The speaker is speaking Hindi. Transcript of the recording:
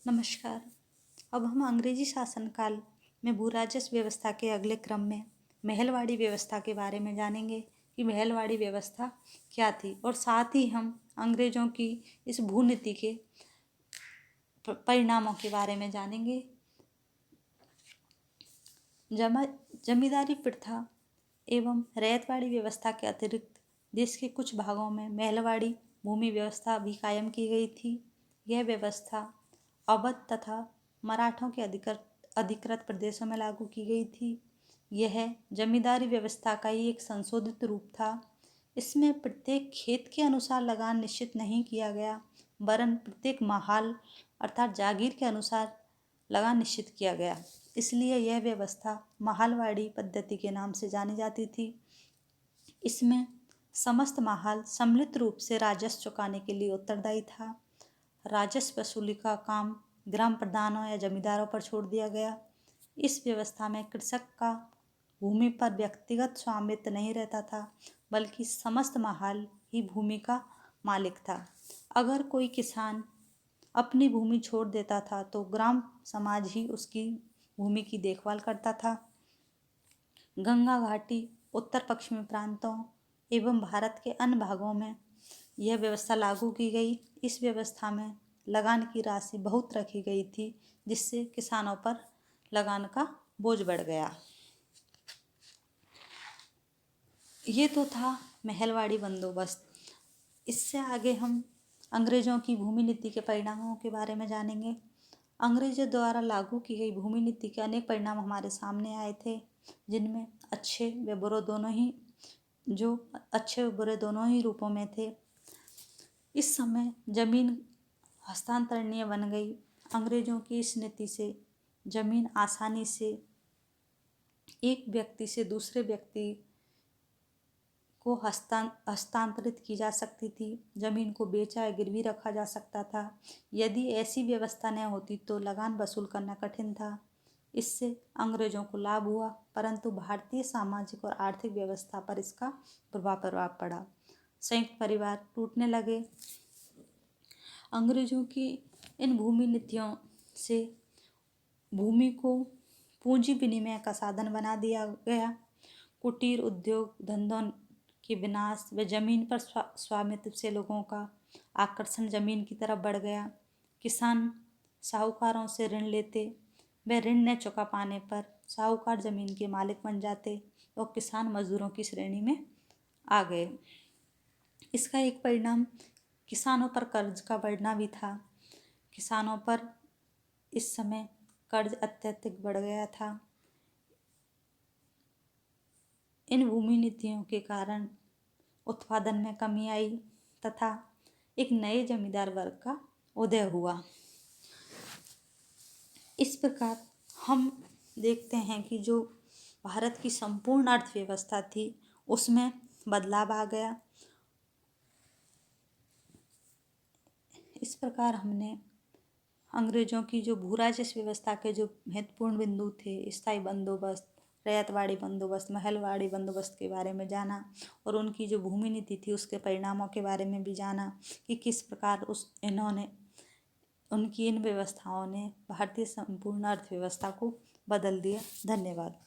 नमस्कार। अब हम अंग्रेजी शासनकाल में भूराजस्व व्यवस्था के अगले क्रम में महलवाड़ी व्यवस्था के बारे में जानेंगे कि महलवाड़ी व्यवस्था क्या थी, और साथ ही हम अंग्रेजों की इस भूनीति के परिणामों के बारे में जानेंगे। जमींदारी प्रथा एवं रैयतवाड़ी व्यवस्था के अतिरिक्त देश के कुछ भागों में महलवाड़ी भूमि व्यवस्था भी कायम की गई थी। यह व्यवस्था अवध तथा मराठों के अधिकृत प्रदेशों में लागू की गई थी। यह जमींदारी व्यवस्था का ही एक संशोधित रूप था। इसमें प्रत्येक खेत के अनुसार लगान निश्चित नहीं किया गया, वरन प्रत्येक महाल अर्थात जागीर के अनुसार लगान निश्चित किया गया। इसलिए यह व्यवस्था महालवाड़ी पद्धति के नाम से जानी जाती थी। इसमें समस्त महाल सम्मिलित रूप से राजस्व चुकाने के लिए उत्तरदायी था। राजस्व वसूली का काम ग्राम प्रधानों या जमींदारों पर छोड़ दिया गया। इस व्यवस्था में कृषक का भूमि पर व्यक्तिगत स्वामित्व नहीं रहता था, बल्कि समस्त महाल ही भूमि का मालिक था। अगर कोई किसान अपनी भूमि छोड़ देता था तो ग्राम समाज ही उसकी भूमि की देखभाल करता था। गंगा घाटी, उत्तर पश्चिमी प्रांतों एवं भारत के अन्य भागों में यह व्यवस्था लागू की गई। इस व्यवस्था में लगान की राशि बहुत रखी गई थी, जिससे किसानों पर लगान का बोझ बढ़ गया। ये तो था महलवाड़ी बंदोबस्त। इससे आगे हम अंग्रेजों की भूमि नीति के परिणामों के बारे में जानेंगे। अंग्रेजों द्वारा लागू की गई भूमि नीति के अनेक परिणाम हमारे सामने आए थे, जिनमें अच्छे व बुरे दोनों ही रूपों में थे। इस समय जमीन हस्तांतरणीय बन गई। अंग्रेजों की इस नीति से जमीन आसानी से एक व्यक्ति से दूसरे व्यक्ति को हस्तांतरित की जा सकती थी। जमीन को बेचा या गिरवी रखा जा सकता था। यदि ऐसी व्यवस्था न होती तो लगान वसूल करना कठिन था। इससे अंग्रेजों को लाभ हुआ, परंतु भारतीय सामाजिक और आर्थिक व्यवस्था पर इसका प्रभाव पड़ा। संयुक्त परिवार टूटने लगे। अंग्रेजों की इन भूमि नीतियों से भूमि को पूंजी विनिमय का साधन बना दिया गया। कुटीर उद्योग धंधों के विनाश व जमीन पर स्वामित्व से लोगों का आकर्षण जमीन की तरफ बढ़ गया। किसान साहूकारों से ऋण लेते, व ऋण न चुका पाने पर साहूकार जमीन के मालिक बन जाते और किसान मजदूरों की श्रेणी में आ गए। इसका एक परिणाम किसानों पर कर्ज का बढ़ना भी था। किसानों पर इस समय कर्ज अत्यधिक बढ़ गया था। इन भूमि नीतियों के कारण उत्पादन में कमी आई तथा एक नए जमींदार वर्ग का उदय हुआ। इस प्रकार हम देखते हैं कि जो भारत की संपूर्ण अर्थव्यवस्था थी उसमें बदलाव आ गया। इस प्रकार हमने अंग्रेजों की जो भूराजस्व व्यवस्था के जो महत्वपूर्ण बिंदु थे, स्थायी बंदोबस्त, रैयतवाड़ी बंदोबस्त, महलवाड़ी बंदोबस्त के बारे में जाना, और उनकी जो भूमि नीति थी उसके परिणामों के बारे में भी जाना कि किस प्रकार उनकी इन व्यवस्थाओं ने भारतीय संपूर्ण अर्थव्यवस्था को बदल दिया। धन्यवाद।